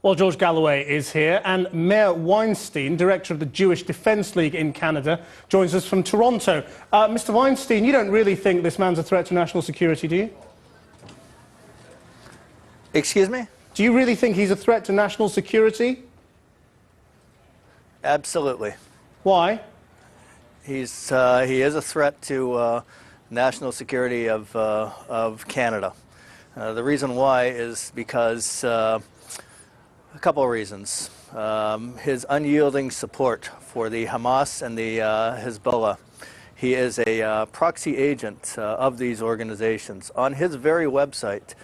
Well, George Galloway is here, and Mayor Weinstein, director of the Jewish Defence League in Canada, joins us from Toronto. Mr. Weinstein, you don't really think this man's a threat to national security, do you? Excuse me? Do you really think he's a threat to national security? Absolutely. Why? He is a threat to national security of Canada. The reason why is because a couple of reasons. His unyielding support for the Hamas and the Hezbollah. He is a proxy agent of these organizations. On his very website,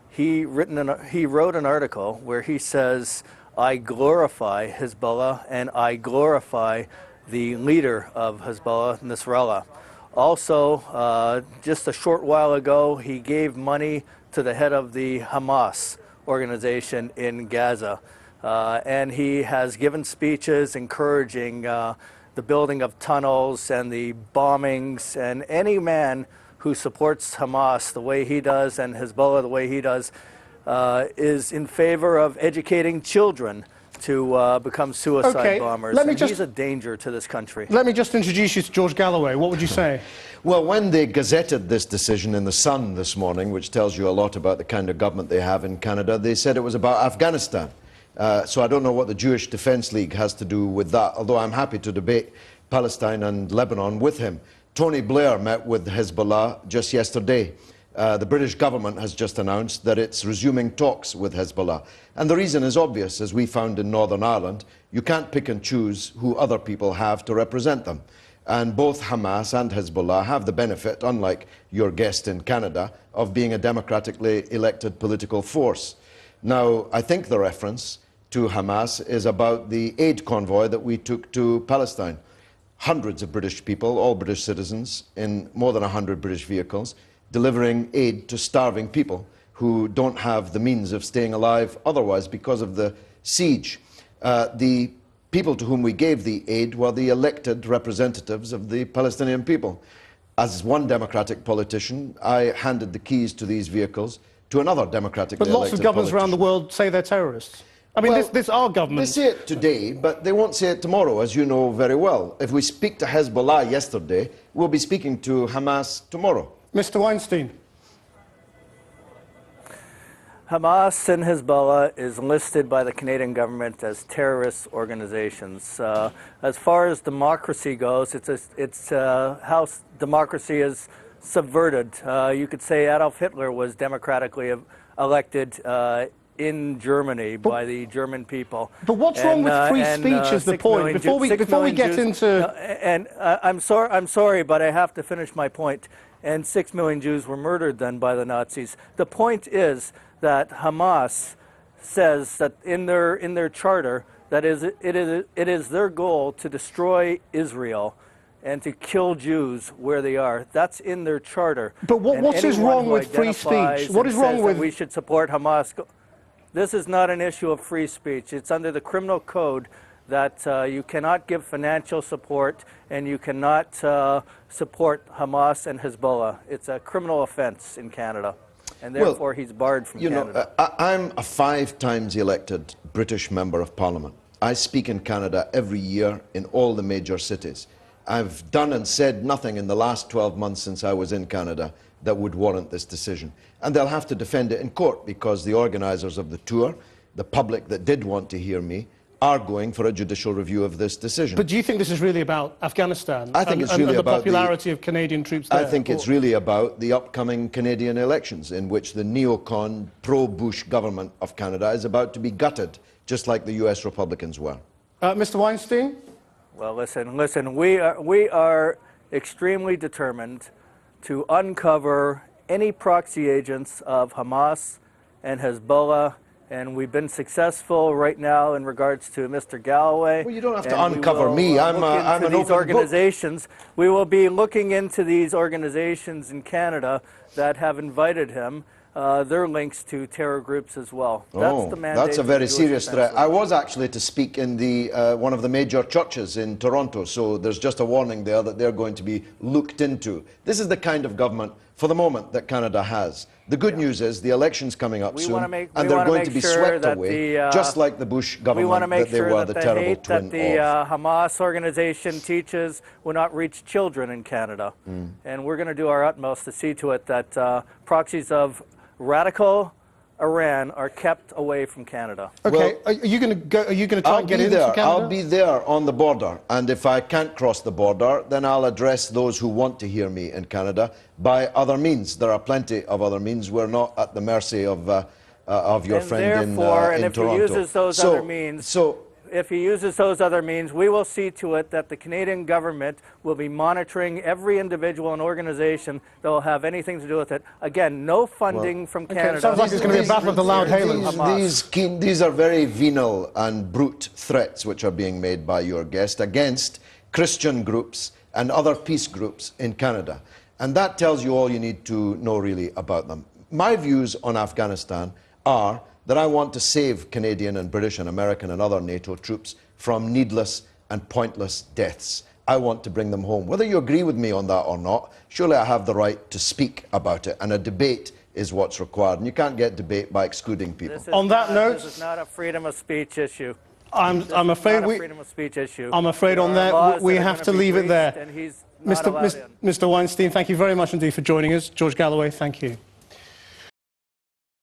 he wrote an article where he says, "I glorify Hezbollah and I glorify the leader of Hezbollah, Nasrallah." Also, just a short while ago, he gave money to the head of the Hamas organization in Gaza. And he has given speeches encouraging the building of tunnels and the bombings, and any man who supports Hamas the way he does and Hezbollah the way he does is in favor of educating children to become suicide bombers. He's a danger to this country. Let me just introduce you to George Galloway. What would you say? Well, when they gazetted this decision in The Sun this morning, which tells you a lot about the kind of government they have in Canada, they said it was about Afghanistan. So I don't know what the Jewish Defence League has to do with that, although I'm happy to debate Palestine and Lebanon with him. Tony Blair met with Hezbollah just yesterday. The British government has just announced that it's resuming talks with Hezbollah. And the reason is obvious, as we found in Northern Ireland. You can't pick and choose who other people have to represent them. And both Hamas and Hezbollah have the benefit, unlike your guest in Canada, of being a democratically elected political force. Now, I think the reference to Hamas is about the aid convoy that we took to Palestine. Hundreds of British people, all British citizens, in more than 100 British vehicles, delivering aid to starving people who don't have the means of staying alive otherwise because of the siege. The people to whom we gave the aid were the elected representatives of the Palestinian people. As one democratic politician, I handed the keys to these vehicles to another democratically elected But lots of governments around the world say they're terrorists. I mean, well, this our government. They say it today, but they won't say it tomorrow, as you know very well. If we speak to Hezbollah yesterday, we'll be speaking to Hamas tomorrow. Mr. Weinstein. Hamas and Hezbollah is listed by the Canadian government as terrorist organizations. As far as democracy goes, it's how democracy is subverted. You could say Adolf Hitler was democratically elected in Germany by the German people. But what's wrong with free speech is the point. Before we get into... I'm sorry, but I have to finish my point. And 6 million Jews were murdered then by the Nazis. The point is that Hamas says that in their charter that it is their goal to destroy Israel and to kill Jews where they are. That's in their charter. But what is wrong with free speech? What is wrong with... We should support Hamas. This is not an issue of free speech. It's under the criminal code that you cannot give financial support and you cannot support Hamas and Hezbollah. It's a criminal offense in Canada, and therefore he's barred from Canada. I'm a 5 times elected British Member of Parliament. I speak in Canada every year in all the major cities. I've done and said nothing in the last 12 months since I was in Canada that would warrant this decision. And they'll have to defend it in court because the organisers of the tour, the public that did want to hear me, are going for a judicial review of this decision. But do you think this is really about Afghanistan? I think it's really about the popularity of Canadian troops there? I think it's really about the upcoming Canadian elections, in which the neocon, pro-Bush government of Canada is about to be gutted, just like the US Republicans were. Mr. Weinstein? Well, listen. We are extremely determined to uncover any proxy agents of Hamas and Hezbollah, and we've been successful right now in regards to Mr. Galloway. Well, you don't have to uncover me. I'm an open organizations. Book. We will be looking into these organizations in Canada that have invited him. Their links to terror groups as well. That's the mandate. That's a very serious threat. I was actually to speak in the one of the major churches in Toronto, so there's just a warning there that they're going to be looked into. This is the kind of government for the moment that Canada has. The good news is the election's coming up soon, and we they're wanna going make to be sure swept that away, the, just like the Bush We want to government make that they sure were that the the terrible hate twin that the of. Hamas organization teaches will not reach children in Canada. And we're going to do our utmost to see to it that proxies of radical Iran are kept away from Canada. Okay, are you going to go? Are you going to try and get into Canada? I'll be there on the border, and if I can't cross the border, then I'll address those who want to hear me in Canada by other means. There are plenty of other means. We're not at the mercy of your friend in if Toronto. he uses those other means, if he uses those other means, we will see to it that the Canadian government will be monitoring every individual and organization that will have anything to do with it. Again, no funding from Canada. It sounds like it's going to be a battle of the loud hailers. These are very venal and brute threats which are being made by your guest against Christian groups and other peace groups in Canada. And that tells you all you need to know really about them. My views on Afghanistan are that I want to save Canadian and British and American and other NATO troops from needless and pointless deaths. I want to bring them home. Whether you agree with me on that or not, surely I have the right to speak about it, and a debate is what's required. And you can't get debate by excluding people. On that note, this is not a freedom of speech issue. I'm afraid freedom of speech issue. I'm afraid on that we have to leave it there. And he's not allowed in. Mr. Weinstein, thank you very much indeed for joining us. George Galloway, thank you.